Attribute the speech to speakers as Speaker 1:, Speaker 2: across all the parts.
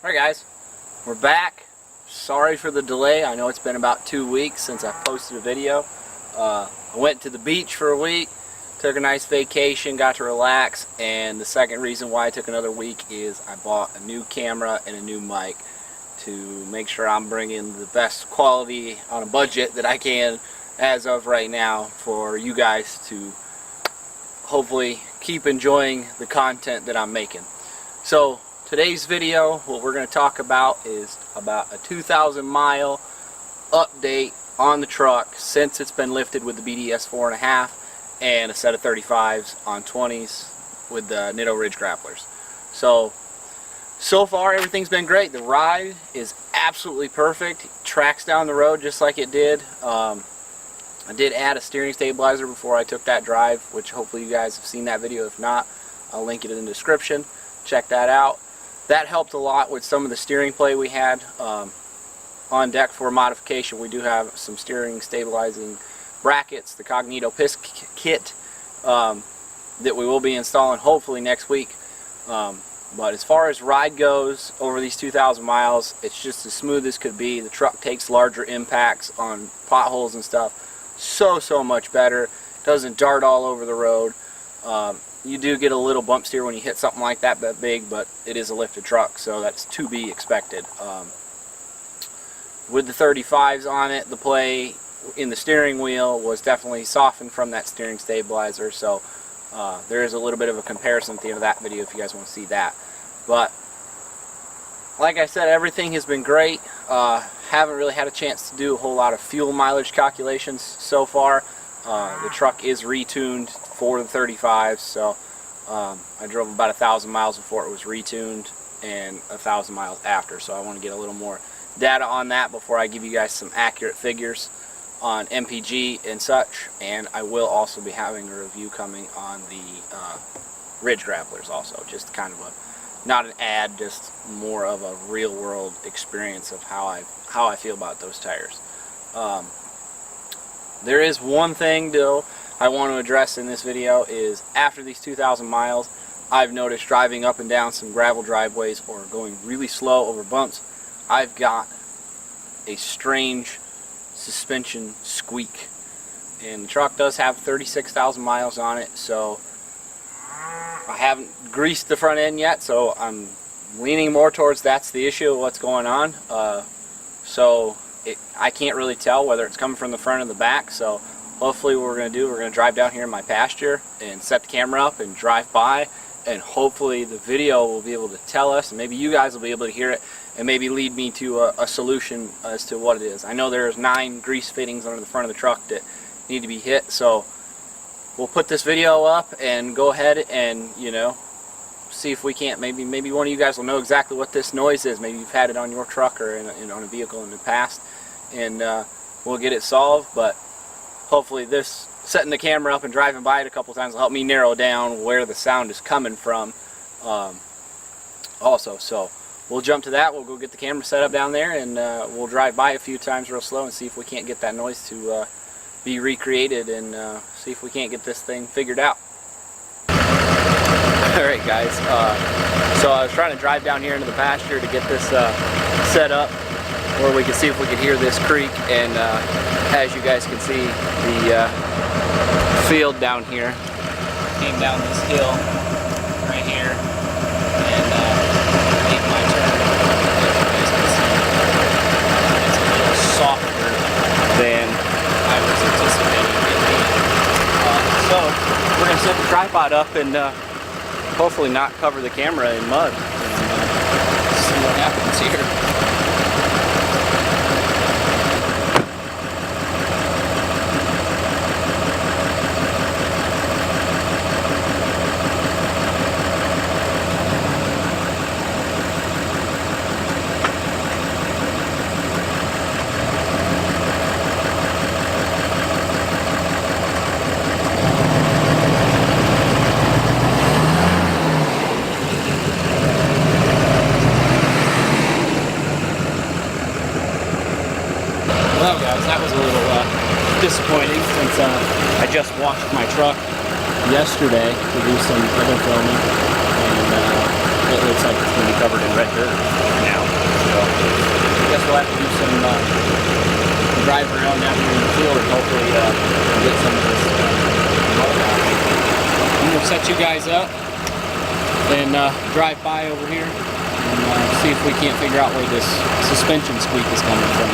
Speaker 1: Alright guys, we're back. Sorry for the delay. I know it's been about 2 weeks since I posted a video. I went to the beach for a week, took a nice vacation, got to relax, and the second reason why I took another week is I bought a new camera and a new mic to make sure I'm bringing the best quality on a budget that I can as of right now for you guys to hopefully keep enjoying the content that I'm making. So today's video, what we're going to talk about is about a 2,000 mile update on the truck since it's been lifted with the BDS 4.5 and a set of 35s on 20s with the Nitto Ridge grapplers. So far everything's been great. The ride is absolutely perfect. It tracks down the road just like it did. I did add a steering stabilizer before I took that drive, which hopefully you guys have seen that video. If not, I'll link it in the description. Check that out. That helped a lot with some of the steering play we had on deck for modification. We do have some steering stabilizing brackets, the Cognito Pisc kit that we will be installing hopefully next week. But as far as ride goes over these 2,000 miles, it's just as smooth as could be. The truck takes larger impacts on potholes and stuff so much better. Doesn't dart all over the road. You do get a little bump steer when you hit something like that big, but it is a lifted truck, so that's to be expected. With the 35s on it, the play in the steering wheel was definitely softened from that steering stabilizer, so there is a little bit of a comparison at the end of that video if you guys want to see that. But like I said, everything has been great. Haven't really had a chance to do a whole lot of fuel mileage calculations so far. The truck is retuned for the 35s, so I drove about 1,000 miles before it was retuned and 1,000 miles after, so I want to get a little more data on that before I give you guys some accurate figures on MPG and such. And I will also be having a review coming on the Ridge grapplers also, just kind of a, not an ad, just more of a real world experience of how I feel about those tires. There is one thing though I want to address in this video is after these 2,000 miles, I've noticed driving up and down some gravel driveways or going really slow over bumps, I've got a strange suspension squeak. And the truck does have 36,000 miles on it, so I haven't greased the front end yet, so I'm leaning more towards that's the issue of what's going on. I can't really tell whether it's coming from the front or the back, so hopefully what we're going to do, we're going to drive down here in my pasture and set the camera up and drive by, and hopefully the video will be able to tell us, and maybe you guys will be able to hear it and maybe lead me to a solution as to what it is. I know there's 9 grease fittings under the front of the truck that need to be hit, so we'll put this video up and go ahead and, you know, see if we can't, maybe one of you guys will know exactly what this noise is. Maybe you've had it on your truck or on a vehicle in the past, and we'll get it solved. But hopefully this setting the camera up and driving by it a couple times will help me narrow down where the sound is coming from also. So we'll jump to that. We'll go get the camera set up down there, and we'll drive by a few times real slow and see if we can't get that noise to be recreated, and see if we can't get this thing figured out. Alright guys, so I was trying to drive down here into the pasture to get this set up where we can see if we can hear this creek, and as you guys can see, the field down here came down this hill right here and made my turn. As you guys can see, it's a little softer than I was anticipating it being. So we're going to set the tripod up and hopefully not cover the camera in mud, and see what happens here. Well guys, that was a little disappointing since I just washed my truck yesterday to do some other filming, and it looks like it's going to be covered in red dirt now. drive around down here in the field and hopefully get some of this mud out. I'm going to set you guys up and drive by over here and see if we can't figure out where this suspension squeak is coming from.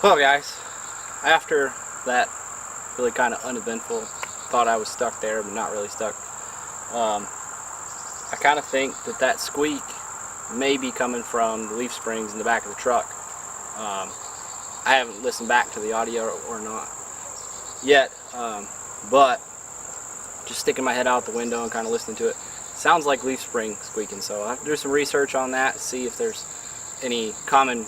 Speaker 1: Well guys, after that really kind of uneventful, thought I was stuck there but not really stuck, I kind of think that squeak may be coming from the leaf springs in the back of the truck. I haven't listened back to the audio or not yet, but just sticking my head out the window and kind of listening to it, sounds like leaf spring squeaking. So I have to do some research on that, see if there's any common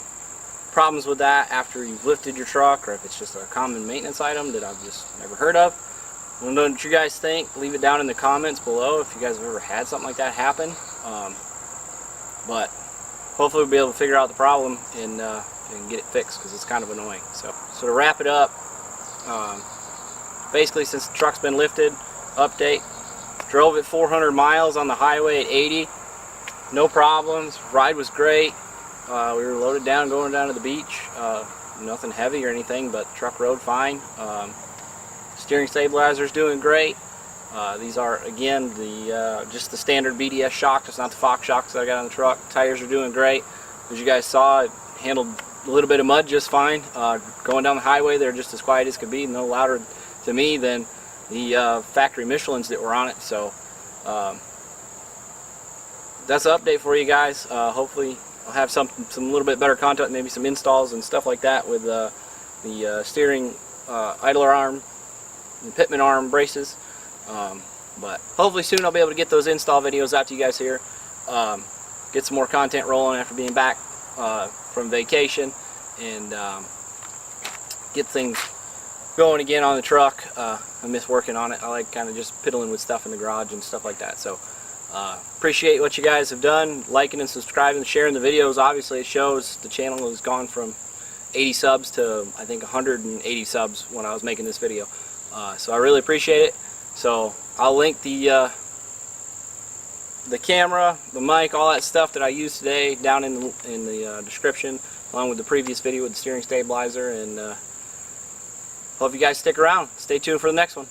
Speaker 1: problems with that after you've lifted your truck, or if it's just a common maintenance item that I've just never heard of. I don't know what you guys think. Leave it down in the comments below if you guys have ever had something like that happen. But hopefully we'll be able to figure out the problem and get it fixed, because it's kind of annoying. So to wrap it up, basically since the truck's been lifted, update, drove it 400 miles on the highway at 80, no problems, ride was great. We were loaded down going down to the beach, nothing heavy or anything, but truck rode fine. Steering stabilizer's doing great. These are again the just the standard BDS shock, it's not the Fox shocks that I got on the truck. Tires are doing great. As you guys saw, it handled a little bit of mud just fine. Going down the highway, they're just as quiet as could be, no louder to me than the factory Michelins that were on it. So that's the update for you guys. Hopefully I'll have some little bit better content, maybe some installs and stuff like that with the steering idler arm and pitman arm braces. But hopefully soon I'll be able to get those install videos out to you guys here. Get some more content rolling after being back from vacation, and get things going again on the truck. I miss working on it. I like kind of just piddling with stuff in the garage and stuff like that. So appreciate what you guys have done, liking and subscribing, sharing the videos. Obviously it shows the channel has gone from 80 subs to I think 180 subs when I was making this video. So I really appreciate it. So I'll link the camera, the mic, all that stuff that I used today down in the description, along with the previous video with the steering stabilizer. And hope you guys stick around. Stay tuned for the next one.